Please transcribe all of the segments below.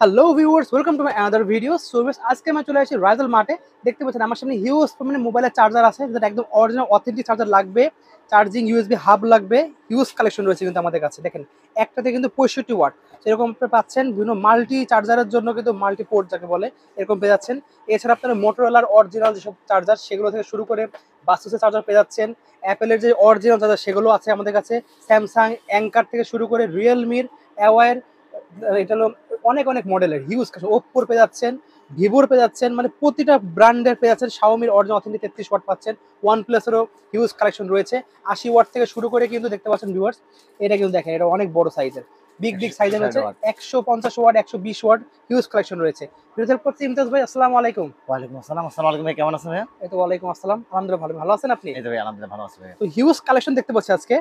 Hello viewers, welcome to my another video. So আজকে আমি চলে আসি রাইজাল মার্টে। দেখতে পাচ্ছেন আমার সামনে হিউজ মানে মোবাইলের চার্জার আছে, যেটা একদম অরিজিনাল অথেন্টিক চার্জার লাগবে, চার্জিং ইউএসবি হাব লাগবে, হিউজ কালেকশন রয়েছে কিন্তু আমাদের কাছে। দেখেন একটাতে কিন্তু 65 ওয়াট, সেরকম আপনি পাচ্ছেন বিভিন্ন মাল্টি চার্জারের জন্য, কিন্তু মাল্টি পোর্ট যাকে বলে এরকম পেয়ে যাচ্ছেন। এছাড়া আপনারা মোটরোলার অরিজিনাল যেসব চার্জার সেগুলো থেকে শুরু করে বাসুসের চার্জার পেয়ে যাচ্ছেন, অ্যাপেলের যে অরিজিনাল চার্জার সেগুলো আছে আমাদের কাছে, স্যামসাং অ্যাঙ্কার থেকে শুরু করে রিয়েলমির অ্যাওয়ার, এটা হলো অনেক অনেক মডেলের হিউজ, ওপ্পোর পেয়ে যাচ্ছেন, ভিভোর পেয়ে যাচ্ছেন, মানে প্রতিটা ব্র্যান্ডের পেয়ে যাচ্ছেন। শাওমির অরিজিনাল অথেন্টিক 33 ওয়াট পাচ্ছেন, ওয়ান প্লাসেরও হিউজ কালেকশন রয়েছে 80 ওয়াট থেকে শুরু করে, কিন্তু দেখতে পাচ্ছেন ভিউয়ার্স। এটা কিন্তু দেখেন, এটা অনেক বড় সাইজের, বিগ সাইজের রয়েছে, 150 ওয়াট 120 ওয়াট হিউজ কালেকশন রয়েছে। বিরোধের পর ইমতাজ ভাই, আসসালামু আলাইকুম। ওয়ালাইকুম আসসালাম। আসসালামু আলাইকুম ভাই, কেমন আছেন ভাই? এই তো ওয়ালাইকুম আসসালাম, আলহামদুলিল্লাহ ভালো। ভালো আছেন আপনি? এই তো ভাই আলহামদুলিল্লাহ ভালো আছি ভাই। তো হিউজ কালেকশন দেখতে পাচ্ছি আজকে।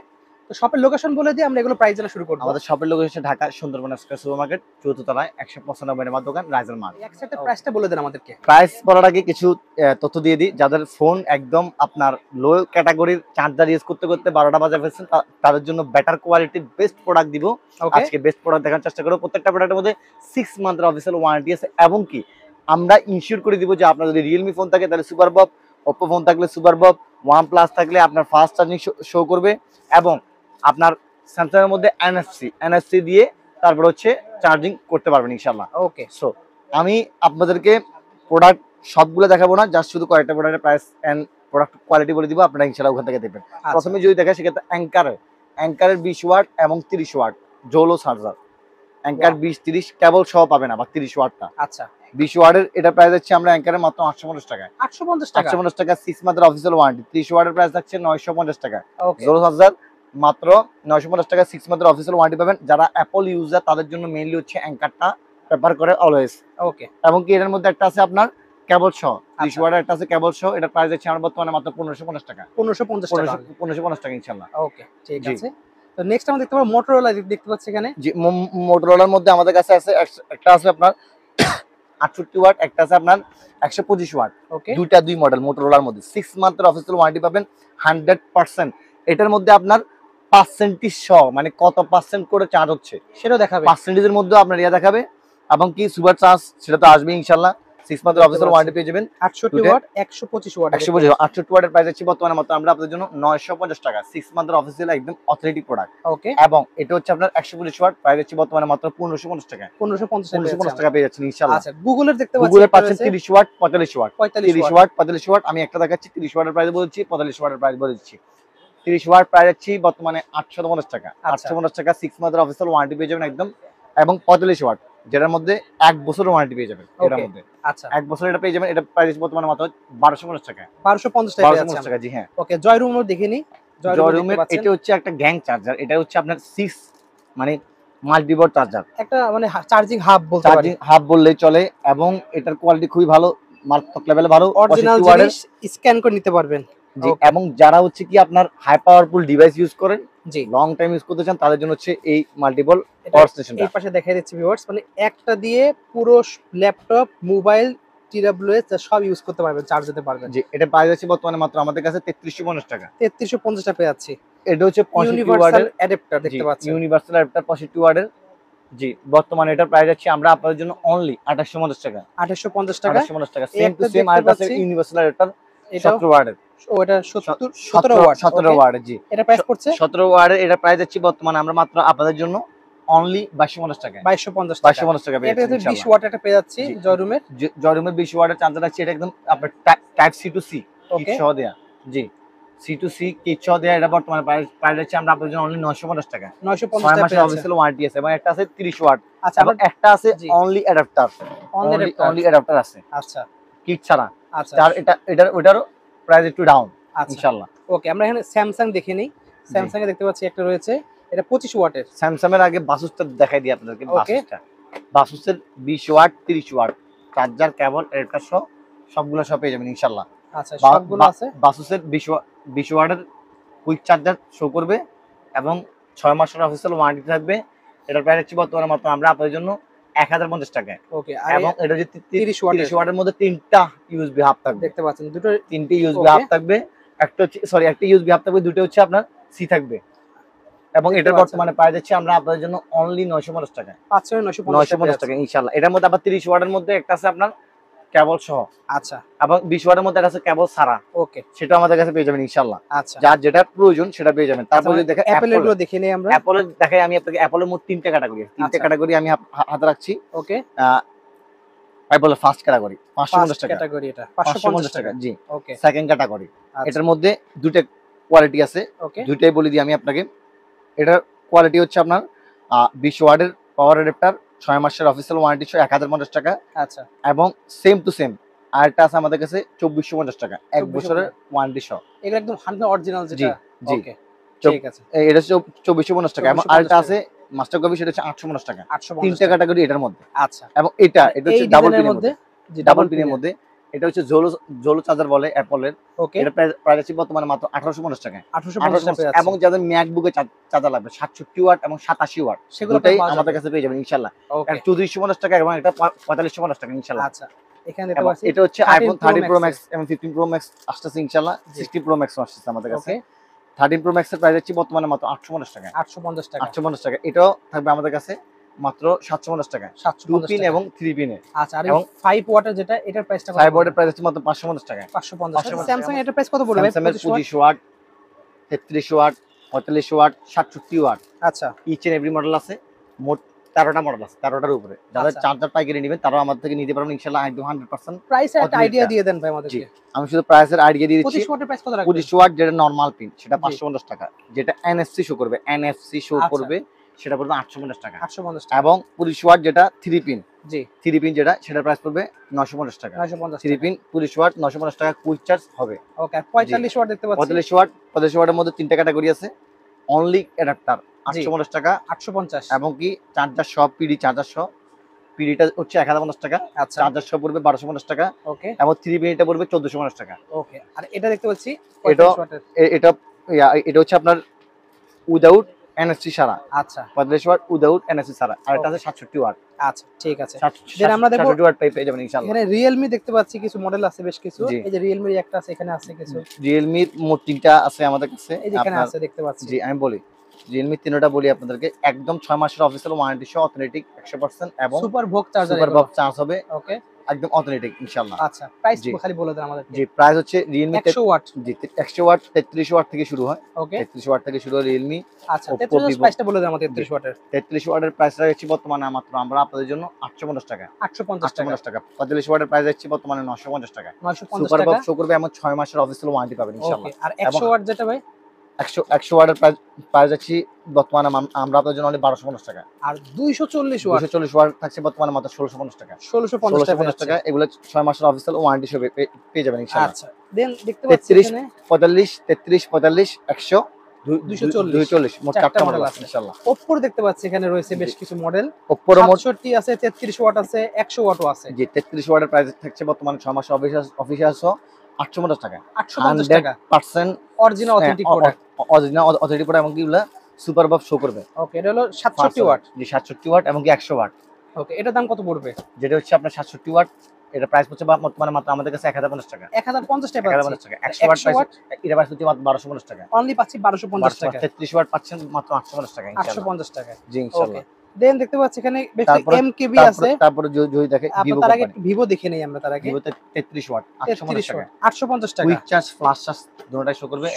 তো শপের লোকেশন বলে দিয়ে আমরা এগুলো প্রাইস জানা শুরু করব। আমাদের শপের location Dhaka Sundarban square super market, ৪র্থ তলায় ১৯৫ নম্বর দোকান রাইজাল মার্ট। এক সাথে প্রাইসটা বলে দেন আমাদেরকে। প্রাইস বলার আগে কিছু তথ্য দিয়ে দিই। যাদের ফোন একদম আপনার লো ক্যাটাগরির চার্জার ইউজ করতে করতে ১২টা বাজে ফেলছেন, তাদের জন্য বেটার কোয়ালিটির বেস্ট প্রোডাক্ট দিব। আজকে বেস্ট প্রোডাক্ট দেখার চেষ্টা করব। প্রত্যেকটা প্রোডাক্টের মধ্যে 6 মান্থের অফিসিয়াল ওয়ারেন্টি আছে, এবং কি আমরা ইনশিওর করে দিব যে আপনার যদি রিয়েলমি ফোন থাকে তাহলে সুপার বব, ওপ্পো ফোন থাকলে সুপার বব, ওয়ান প্লাস থাকলে আপনার ফাস্ট চার্জিং শো করবে, এবং আপনার স্যামসাং এর মধ্যে এনএফসি দিয়ে তারপর হচ্ছে চার্জিং করতে পারবেন ইনশাআল্লাহ। ওকে, সো আমি আপনাদেরকে প্রোডাক্ট সবগুলো দেখাবো না, জাস্ট শুধু কয়েকটা প্রোডাক্টের প্রাইস এন্ড প্রোডাক্ট কোয়ালিটি বলে দিব, আপনারা ইনশাআল্লাহ ওখান থেকে দেখবেন। প্রথমে যদি দেখেন সেক্ষেত্রে অ্যাঙ্কারের 20 ওয়াট এবং 30 ওয়াট জোলো চার্জার, অ্যাঙ্কার 20-30 কেবল সহ পাবেন, আবার 30 ওয়াটটা। আচ্ছা, 20 ওয়াটের এটা প্রাইস হচ্ছে আমরা অ্যাঙ্কারের মাত্র 850 টাকায়। 850 টাকা 6 মান্থের অফিসিয়াল ওয়ারেন্টি। 30 ওয়াটের প্রাইস থাকছে 950 টাকা। ওকে, জোলো চার্জার মাত্র 950 টাকা 6 মান্থের অফিসিয়াল ওয়ারেন্টি পাবেন। যারা অ্যাপল ইউজার তাদের জন্য মেইনলি হচ্ছে অ্যাঙ্কারটা প্রেফার করে অলওয়েজ। ওকে, এবং কি এর মধ্যে একটা আছে আপনার কেবল সহ, 30 ওয়াটের একটা আছে কেবল সহ, এটা প্রাইস হচ্ছে আমরা বর্তমানে মাত্র 1550 টাকা। 1550 টাকা ইনশাআল্লাহ। ওকে, ঠিক আছে। তো নেক্সট আমরা দেখতে পাবো মোটরোলা, দেখতে পাচ্ছি এখানে। জি, মোটরোলার মধ্যে আমাদের কাছে আছে একটা আছে আপনার 68 ওয়াট, একটা আছে আপনার 125 ওয়াট। ওকে, দুই মডেল মোটরোলার মধ্যে 6 মান্থের অফিসিয়াল ওয়ারেন্টি পাবেন 100%। এটার মধ্যে আপনার পার্সেন্টেজ সহ, মানে কত পার্সেন্ট করে চার্জ হচ্ছে সেটাও দেখাবে, পার্সেন্টেজের মধ্যে আপনার ইয়া দেখাবে, এবং কি সুপার চার্জ সেটা তো আসবে ইনশাআল্লাহ। 6 মান্থের অফিসিয়াল ওয়ারেন্টি পেয়ে যাবেন। 68 ওয়াট 125 ওয়াট 68 ওয়াটের প্রাইস আছে বর্তমানে মাত্র আমরা আপনাদের জন্য 950 টাকা। 6 মান্থের অফিসিয়াল একদম অথেন্টিক প্রোডাক্ট। ওকে, এবং এটা হচ্ছে আপনার 125 ওয়াট, প্রাইস আছে বর্তমানে মাত্র 1550 টাকা। 1550 টাকা পেয়ে যাচ্ছেন ইনশাআল্লাহ। আচ্ছা, গুগলের দেখতে পাচ্ছি, গুগলের পাচ্ছেন 30 ওয়াট 45 ওয়াট 45 ওয়াট। আমি একটা দেখাচ্ছি 30 ওয়াটের প্রাইস বলছি, 45 ওয়াটের প্রাইস বলছি। 30 ওয়াট প্রাইস আছে বর্তমানে 850 টাকা। 850 টাকা 6 মান্থের অফিসিয়াল ওয়ারেন্টি পেয়ে যাবেন একদম। এবং 45 ওয়াট যেটার মধ্যে 1 বছরের ওয়ারেন্টি পেয়ে যাবেন এর মধ্যে। আচ্ছা, 1 বছর এটা পেয়ে যাবেন। এটা প্রাইস বর্তমানে মাত্র 1250 টাকা। 1250 টাকা, জি হ্যাঁ। ওকে, জয়রুমও দেখিনি। জয়রুমের এটা হচ্ছে একটা গ্যাং চার্জার, এটা হচ্ছে আপনার 6 মানে মাল্টিবোর্ড চার্জার, একটা মানে চার্জিং হাব বলতে পারি, চার্জিং হাব বললেই চলে। এবং এটার কোয়ালিটি খুবই ভালো, মারাত্মক লেভেলে ভালো, অরিজিনাল জিনিস স্ক্যান করে নিতে পারবেন। জি, এবং যারা হচ্ছে কি আপনার হাই পাওয়ারফুল ডিভাইস ইউজ করেন, জি, লং টাইম ইউজ করতে চান, তাদের জন্য হচ্ছে এই মাল্টিপল পাওয়ার স্টেশনটা। এই পাশে দেখাই দিচ্ছি ভিউয়ার্স, মানে একটা দিয়ে পুরো ল্যাপটপ, মোবাইল, টিডব্লিউএস সব ইউজ করতে পারবেন, চার্জ দিতে পারবেন। জি, এটা প্রাইস আছে বর্তমানে মাত্র আমাদের কাছে 3350 টাকা। 3350 টাকা পেয়ে যাচ্ছি। এটা হচ্ছে 65 ওয়াটের অ্যাডাপ্টার দেখতে পাচ্ছেন, ইউনিভার্সাল অ্যাডাপ্টার 65 ওয়াটের। জি, বর্তমানে এটার প্রাইস আছে আমরা আপনাদের জন্য অনলি 2850 টাকা। 2850 টাকা, 2850 টাকা। সেম টু সেম আরেকটা আছে ইউনিভার্সাল অ্যাডাপ্টার এটা 17 ওয়াটের। ও এটা 17 ওয়াট, 17 ওয়াটের। জি, এটা প্রাইস পড়ছে 17 ওয়াটের। এটা প্রাইস আছে বর্তমানে আমরা মাত্র আপনাদের জন্য অনলি 2250 টাকা। 2250 টাকা পেয়ে যাচ্ছেন। এটা 20 ওয়াট একটা পেয়ে যাচ্ছি জয়রুমের। জয়রুমের 20 ওয়াটের চার্জার আছে, এটা একদম আপনার type C to C kit সহ দেয়া। জি, সি টু সি কিট সহ দেয়া। এটা বর্তমানে প্রাইস আছে আমরা আপনাদের জন্য অনলি 950 টাকা। 950 টাকা মাসের অফিসিয়াল ওয়ারেন্টি আছে, এবং একটা আছে 30 ওয়াট। আচ্ছা, এবং একটা আছে অনলি অ্যাডাপ্টার, অনলি অ্যাডাপ্টার আছে, আচ্ছা, কিট ছাড়া। আচ্ছা, তার এটার ওটারও প্রাইস একটু ডাউন ইনশাআল্লাহ। ওকে, আমরা এখানে স্যামসাং দেখে নেই। স্যামসাং এ দেখতে পাচ্ছি একটা রয়েছে, এটা 25 ওয়াটের। স্যামসাং এর আগে বাসুসটা দেখাই দিই আপনাদেরকে। বাসুসের 20 ওয়াট 30 ওয়াট চার্জার, কেবল, অ্যাডাপ্টার সহ সবগুলো সব পেয়ে যাবেন ইনশাআল্লাহ। আচ্ছা, সবগুলো আছে। বাসুসের 20 ওয়াটের কুইক চার্জার শো করবে, এবং 6 মাসের অফিসিয়াল ওয়ারেন্টি থাকবে। এটার প্রাইস হচ্ছে বর্তমানে মাত্র আমরা আপনাদের জন্য 1050 টাকা। ওকে, এবং এটা যে 30 ওয়াটের মধ্যে 3টা ইউএসবি হাব থাকবে, দেখতে পাচ্ছেন, দুটো 3টে ইউএসবি হাব থাকবে। একটা হচ্ছে একটা ইউএসবি হাব থাকবে, দুটো হচ্ছে আপনার সি থাকবে। এবং এটার বর্তমানে পাওয়া যাচ্ছে আমরা আপনাদের জন্য অনলি 950 টাকা। 5,950 টাকা ইনশাআল্লাহ। এটার মধ্যে আবার 30 ওয়াটের মধ্যে একটা আছে আপনার কেবল সহ। আচ্ছা। এবং 20 ওয়াটের মধ্যে একটা আছে কেবল ছাড়া। ওকে। সেটা আমাদের কাছে পেয়ে যাবেন ইনশাআল্লাহ। আচ্ছা। যার যেটা প্রয়োজন সেটা পেয়ে যাবেন। তারপর যদি দেখেন অ্যাপল এর গুলো দেখে নেই আমরা। অ্যাপল এর দেখাই আমি আপনাকে অ্যাপল এর মোট 3টা ক্যাটাগরি। 3টা ক্যাটাগরি আমি হাতে রাখছি। ওকে। অ্যাপল এর ফার্স্ট ক্যাটাগরি 550 টাকা। ক্যাটাগরি এটা 550 টাকা। জি। ওকে। Second category. এটার মধ্যে দুটো কোয়ালিটি আছে। দুইটাই বলি দিই আমি আপনাকে। এটার কোয়ালিটি হচ্ছে আপনার 20 ওয়াটের পাওয়ার অ্যাডাপ্টার, 6 মাসের অফিসিয়াল ওয়ারেন্টি সহ 1050 টাকা। আচ্ছা। এবং সেম টু সেম আরেকটা আছে আমাদের কাছে 2450 টাকা, 1 বছরের ওয়ারেন্টি সহ। এগুলো একদম 100 অরিজিনাল যেটা। জি। ওকে। ঠিক আছে। এটা হচ্ছে 2450 টাকা এবং আরেকটা আছে মাস্টার কপি, সেটা হচ্ছে 850 টাকা। 850 তিনটা ক্যাটাগরি এটার মধ্যে। আচ্ছা। এবং এটা হচ্ছে ডাবল পিনের মধ্যে। জি, ডাবল পিনের মধ্যে। এটা হচ্ছে জোলো চার্জার বলে অ্যাপলের। ওকে। এটা প্রাইস আছে বর্তমানে মাত্র 1850 টাকা। 1850 টাকা এবং যাদের ম্যাকবুকে চার্জার লাগবে 67 ওয়াট এবং 87 ওয়াট, সেগুলোই আমাদের কাছে পেয়ে যাবেন ইনশাআল্লাহ। এটা 3450 টাকা এবং এটা 4550 টাকা ইনশাআল্লাহ। আচ্ছা। এখানে দেখতে পাচ্ছি এটা হচ্ছে আইফোন 13 প্রো ম্যাক্স এবং 15 প্রো ম্যাক্স আসছে ইনশাআল্লাহ। 16 প্রো ম্যাক্স আসছে আমাদের কাছে। 13 প্রো ম্যাক্স এর প্রাইস আছে বর্তমানে মাত্র 850 টাকা। 850 টাকা। 850 টাকা। এটাও থাকবে আমাদের কাছে মাত্র 750 টাকা। 2 পিন এবং 3 পিনে। আচ্ছা। আর 5 ওয়াটের যেটা, এটার প্রাইসটা কত? 5 ওয়াটের প্রাইস আছে মাত্র 550 টাকা। 550 টাকা। স্যামসাং এটার প্রাইস কত পড়বে? স্যামসাং এর 25 ওয়াট, 33 ওয়াট, 45 ওয়াট, 67 ওয়াট। আচ্ছা। ইচ এন্ড এভরি মডেল আছে। মোট 13টা মডেল আছে, 13টার উপরে। যারা চার্জার পাইকারি নেবেন তারা আমাদের থেকে নিতে পারবেন ইনশাআল্লাহ একদম 100%। প্রাইস একটা আইডিয়া দিয়ে দেন ভাই আমাদেরকে। আমি শুধু প্রাইসের আইডিয়া দিয়ে দিচ্ছি। 25 ওয়াটের প্রাইস কত রাখবেন? 25 ওয়াট যেটা নরমাল পিন সেটা 550 টাকা। যেটা এনএফসি শো করবে, সেটা পড়বে 850 টাকা। 850 টাকা। এবং 25 ওয়াট যেটা 3 পিন, জি, 3 পিন যেটা, সেটার প্রাইস পড়বে 950 টাকা। 3 পিন 25 ওয়াট 950 টাকা কুইক চার্জ হবে। ওকে। আর 45 ওয়াট দেখতে পাচ্ছি। 45 ওয়াটের মধ্যে 3টা ক্যাটাগরি আছে। অনলি অ্যাডাপ্টার 850 টাকা। 850 এবং কি চার্জার সহ, পিডি চার্জার সহ। পিডিটা হচ্ছে 1050 টাকা। আচ্ছা। চার্জার সহ পড়বে 1250 টাকা। ওকে। এবং 3 পিনটা পড়বে 1450 টাকা। ওকে। আর এটা দেখতে পাচ্ছি এটা হচ্ছে আপনার উইদাউট এনএফসি ছাড়া। আচ্ছা। 45 ওয়াট উইদাউট এনএফসি ছাড়া। আর এটা আছে 67 ওয়াট। আচ্ছা, ঠিক আছে। দেন আমরা দেখব 67 ওয়াট পেয়ে যাবেন ইনশাআল্লাহ। এখানে Realme দেখতে পাচ্ছি কিছু মডেল আছে বেশ কিছু। এই যে Realme এর একটা আছে, এখানে আছে কিছু। Realme মোট 3টা আছে আমাদের কাছে। এই যে এখানে আছে দেখতে পাচ্ছি। জি, আমি বলি। Realme 3টা বলি আপনাদেরকে। একদম 6 মাসের অফিশিয়াল ওয়ারেন্টি সহ অথেন্টিক 100% এবং সুপার ভোগ চার্জার। সুপার ভোগ চার্জ হবে। ওকে। একদম অথেন্টিক ইনশাআল্লাহ। আচ্ছা। প্রাইস খালি বলে দেন আমাদেরকে। জি, প্রাইস হচ্ছে Realme 100 ওয়াট। জি, 100 ওয়াট 33 ওয়াট থেকে শুরু হয়। ওকে। 33 ওয়াট থেকে শুরু হয় Realme। আচ্ছা, 33 প্রাইসটা বলে দেন আমাদের। 33 ওয়াটের। 33 ওয়াটের প্রাইস রাখছি বর্তমানে মাত্র আমরা আপনাদের জন্য 850 টাকা। 850 টাকা। 45 ওয়াটের প্রাইস রাখছি বর্তমানে 950 টাকা। 950 সুপার টাকা। বক্স শো করবে এবং 6 মাসের অফিশিয়াল ওয়ারেন্টি পাবেন ইনশাআল্লাহ। ওকে। আর 100 ওয়াট যেটা ভাই? 100 ওয়াটের প্রাইস রাখছি বর্তমানে আমরা আপনাদের জন্য 1250 টাকা। আর 240 ওয়াট? 240 ওয়াট থাকছে বর্তমানে মাত্র 1650 টাকা। 1650 টাকা। এগুলো 6 মাসের অফিশিয়াল ওয়ারেন্টি সহ পেয়ে যাবেন ইনশাআল্লাহ। আচ্ছা। দেন দেখতে পাচ্ছি এখানে 33 45 100 240 মোট 4টা মডেল আছে ইনশাআল্লাহ। Oppo দেখতে পাচ্ছি এখানে রয়েছে বেশ কিছু মডেল। Oppo এর মোট 67 আছে, 33 ওয়াট আছে, 100 ওয়াটও আছে। জি, 33 ওয়াটের প্রাইস থাকছে বর্তমানে 6 মাসের অফিশিয়াল সহ 850 টাকা। 850 টাকা। 100% original authentic product. Original authentic product এবং কিগুলা সুপার বক্স শো করবে। ওকে। এটা হলো 67 ওয়াট। জি, 67 ওয়াট এবং কি 100 ওয়াট। ওকে। এটার দাম কত পড়বে? যেটা হচ্ছে আপনার 67 ওয়াট, এটা প্রাইস হচ্ছে বর্তমানে মাত্র আমাদের কাছে 1050 টাকা। 1050 টাকা। 1050 টাকা। 100 ওয়াট প্রাইস এটা প্রাইস হচ্ছে মাত্র 1250 টাকা। অনলি পাচ্ছি 1250 টাকা। 33 ওয়াট পাচ্ছেন মাত্র 850 টাকা ইনশাআল্লাহ। 850 টাকা। জি ইনশাআল্লাহ। দেন দেখতে পাচ্ছি এখানে বেশ MKB আছে। তারপরে যদি দেখে ভিভো, তার আগে ভিভো দেখে নেই আমরা। তার আগে ভিভোতে 33 ওয়াট 850 টাকা। 850 টাকা। কুইক চার্জ ফ্ল্যাশ চার্জ দুটোটাই শো করবে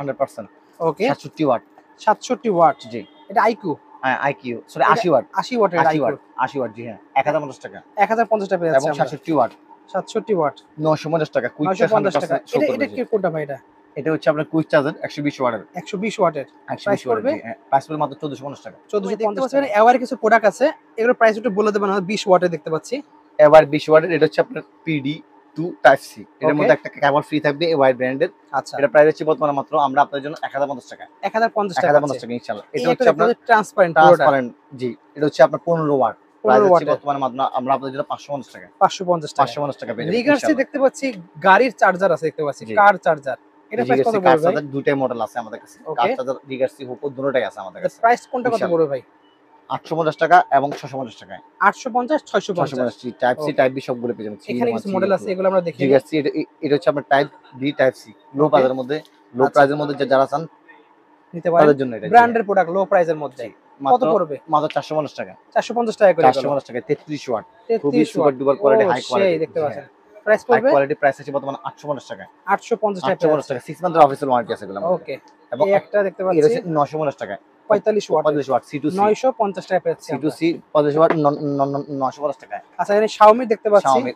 100%। ওকে। 67 ওয়াট। 67 ওয়াট। জি। এটা IQ। হ্যাঁ, IQ সরি 80 ওয়াট। 80 ওয়াটের 80 ওয়াট। 80 ওয়াট জি হ্যাঁ, 1050 টাকা। 1050 টাকা পেয়ে যাচ্ছে এবং আমরা। 67 ওয়াট। 67 ওয়াট 950 টাকা। কুইক চার্জ 950 টাকা। এটা কি কোনটা ভাই? এটা হচ্ছে আপনার কুইক চার্জার 120 ওয়াটের। 120 ওয়াটের। প্রাইস পড়বে? প্রাইস পড়বে মাত্র 1450 টাকা। 1450 টাকা। এওয়ার কিছু প্রোডাক্ট আছে, এগুলোর প্রাইস একটু বলে দেবেন। 20 ওয়াটের দেখতে পাচ্ছি। এবার 20 ওয়াটের এটা হচ্ছে আপনার PD টু টাইপ সি। এর মধ্যে একটা কেবল ফ্রি থাকবে এওয়াই ব্র্যান্ডের। আচ্ছা। এটা প্রাইস হচ্ছে বর্তমানে মাত্র আমরা আপনাদের জন্য 1050 টাকা। 1050 টাকা। 1050 টাকা ইনশাআল্লাহ। এটা হচ্ছে আপনার ট্রান্সপারেন্ট। জি, এটা হচ্ছে আপনার 15 ওয়াট। প্রাইস হচ্ছে বর্তমানে মাত্র আমরা আপনাদের জন্য 550 টাকা। 550 টাকা পেয়ে যাবেন। রিগার্সি দেখতে পাচ্ছি, গাড়ির চার্জার আছে দেখতে পাচ্ছি, কার চার্জার। এটা প্রাইস কত পড়বে ভাই? দুটাই মডেল আছে আমাদের কাছে। কার চার্জার রিগার্সি হোপো দুটোটাই আছে আমাদের কাছে। প্রাইস কোনটা কত পড়বে ভাই? 850 টাকা এবং 650 টাকা। 850 650 টাইপ সি টাইপ বি সবগুলো পেয়ে যাবেন। এখানে কিছু মডেল আছে, এগুলো আমরা দেখি। রিগার্সি এটা হচ্ছে আপনার টাইপ বি টাইপ সি। লো প্রাইসের মধ্যে যারা চান নিতে পারেন, তাদের জন্য এটা ব্র্যান্ডের প্রোডাক্ট লো প্রাইসের মধ্যে। কত পড়বে? মাত্র 450 টাকা। 450 টাকা করে 450 টাকা 33 ওয়াট, খুবই 33 সুপার ডুপার কোয়ালিটি, হাই সেই কোয়ালিটি দেখতে পাচ্ছেন। প্রাইস হাই পড়বে কোয়ালিটি। প্রাইস আছে বর্তমানে 850 টাকা। 850 টাকা 850 টাকা 6 মান্থের অফিসিয়াল ওয়ারেন্টি আছে এগুলো। ওকে, এবং এই একটা দেখতে এর পাচ্ছি হচ্ছে 950 টাকা 45 ওয়াট, 45 ওয়াট C2C 950 টাকা পেয়েছি আমরা। C2C 45 ওয়াট 950 টাকা। আচ্ছা, এখানে Xiaomi দেখতে পাচ্ছি। Xiaomi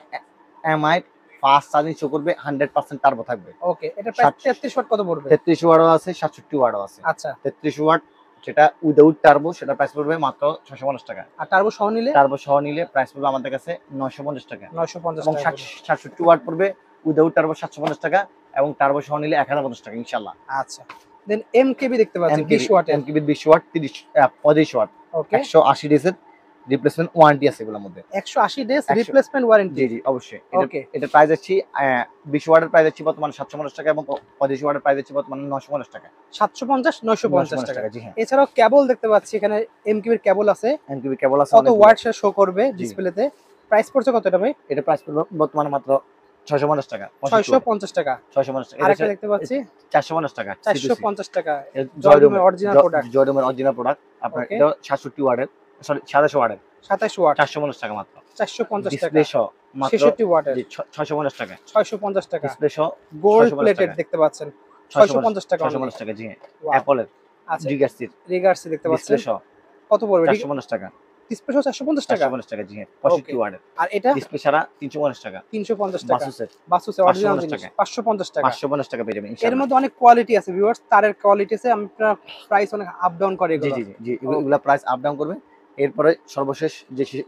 MI fast charging show করবে, 100% টার্বো থাকবে। ওকে, এটা প্রাইস 33 ওয়াট কত পড়বে? 33 ওয়াটও আছে, 67 ওয়াটও আছে। আচ্ছা, 33 ওয়াট যেটা উইদাউট টার্বো সেটা প্রাইস পড়বে মাত্র 650 টাকা। আর টার্বো সহ নিলে? টার্বো সহ নিলে প্রাইস পড়বে আমাদের কাছে 950 টাকা। 950 এবং টাকা। 67 ওয়াট পড়বে উইদাউট টার্বো 750 টাকা, এবং টার্বো সহ নিলে 1050 টাকা ইনশাআল্লাহ। আচ্ছা, দেন MKB দেখতে পাচ্ছি 20 ওয়াটের। MKB 20 ওয়াট 35 ওয়াট, ওকে, 180 ডেজ এর রিপ্লেসমেন্ট ওয়ারেন্টি আছে এগুলোর মধ্যে। 180 ডেজ 100 রিপ্লেসমেন্ট ওয়ারেন্টি। জি জি অবশ্যই। ওকে, এটা প্রাইস আছে 20 ওয়াটের প্রাইস আছে বর্তমানে 750 টাকা, এবং 35 ওয়াটের প্রাইস আছে বর্তমানে 950 টাকা। 750 950 টাকা। জি হ্যাঁ। এছাড়াও কেবল দেখতে পাচ্ছি এখানে MKB এর কেবল আছে। MKB কেবল আছে কত ওয়াট সে শো করবে জি। ডিসপ্লেতে। প্রাইস পড়ছে কত এটা ভাই? এটা প্রাইস পড়বে বর্তমানে মাত্র 650 টাকা। 650 টাকা। 650 টাকা। আরেকটা দেখতে পাচ্ছি 450 টাকা। 450 টাকা। জয়ডুমের অরিজিনাল প্রোডাক্ট। জয়ডুমের অরিজিনাল প্রোডাক্ট। আপনার Okay. এটা 67 ওয়াটের, সরি 27 ওয়াটের, 27 ওয়াট, 450 টাকা মাত্র। 450 টাকা। ডিসপ্লে সহ মাত্র 66 ওয়াটের, জি 650 টাকা। 650 টাকা। ডিসপ্লে সহ গোল্ড 650 প্লেটেড টাকা। দেখতে পাচ্ছেন 650 টাকা। 650 টাকা জি হ্যাঁ। Wow. অ্যাপলের আচ্ছা, জিগাসির রিগার্সি দেখতে পাচ্ছেন ডিসপ্লে সহ কত পড়বে? 450 টাকা। ডিসপ্লে সহ 450 টাকা। 450 টাকা জি হ্যাঁ। 65 ওয়াটের। আর এটা ডিসপ্লে ছাড়া 350 টাকা। 350 টাকা। বাসুসের বাসুসের অরিজিনাল 550 জিনিস টাকা। 550 টাকা। 550 টাকা পেয়ে যাবেন এর ইনশাআল্লাহ। মধ্যে অনেক কোয়ালিটি আছে ভিউয়ার্স, তারের কোয়ালিটি আছে, আপনার প্রাইস অনেক আপ ডাউন করে জি এগুলো। জি জি এগুলা প্রাইস আপ ডাউন করবে। এরপরে সর্বশেষ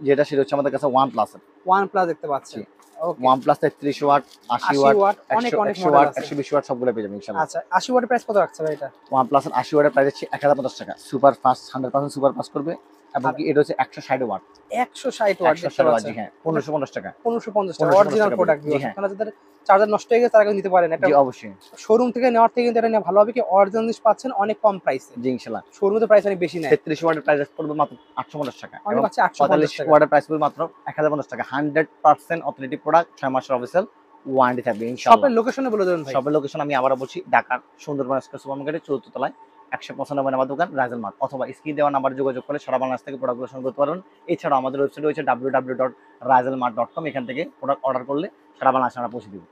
যেটা সেটা হচ্ছে আমাদের কাছে OnePlus এর। OnePlus দেখতে পাচ্ছেন। ওকে, OnePlus 33 ওয়াট, 80 80 ওয়াট, ওয়াট, অনেক 100 মডেল ওয়াট, আছে। 120 ওয়াট সবগুলো পেয়ে যাবেন ইনশাআল্লাহ। আচ্ছা, 80 ওয়াটের প্রাইস কত রাখছে ভাই এটা? OnePlus এর 80 ওয়াটের প্রাইস হচ্ছে 1050 টাকা। সুপার ফাস্ট 100% সুপার ফাস্ট করবে, এবং কি এটা হচ্ছে 160 ওয়াট। 160 ওয়াট দেখতে 160 ওয়াট পাচ্ছেন। জি হ্যাঁ। 1550 টাকা। 1550 টাকা 1550 অরিজিনাল টাকা প্রোডাক্ট জি ভিউয়ার্স। হ্যাঁ। আপনারা যাদের চার্জার নষ্ট হয়ে গেছে তারা কিন্তু নিতে পারেন। এটা জি অবশ্যই। শোরুম থেকে নেওয়ার থেকে কিন্তু এটা নেওয়া ভালো হবে, কি অরিজিনাল জিনিস পাচ্ছেন অনেক কম প্রাইসে। জি ইনশাআল্লাহ। শোরুমে তো প্রাইস অনেক বেশি নেয়। 33 ওয়াটের প্রাইস পড়বে মাত্র 850 টাকা, অনেক এবং আছে 850 45 টাকা। ওয়াটের প্রাইস পড়বে মাত্র 1050 টাকা। 100% অথেন্টিক প্রোডাক্ট, 6 মাসের অফিসিয়াল ওয়ারেন্টি থাকবে ইনশাআল্লাহ। শপের লোকেশনে বলে দেন ভাই। শপের লোকেশন আমি আবারও বলছি, ঢাকার সুন্দরবন স্কয়ার সুপার মার্কেটের 4th তলায় 195 নাম্বার দোকান রাইজেল মার্ট, অথবা স্ক্রিনে দেওয়া নাম্বারে যোগাযোগ করে সারা বাংলাদেশ থেকে প্রোডাক্টগুলো সংগ্রহ করতে পারবেন। এছাড়াও আমাদের ওয়েবসাইট রয়েছে www.raizelmart.com, এখান থেকে প্রোডাক্ট অর্ডার করলে সারা বাংলাদেশে আমরা পৌঁছে দিব।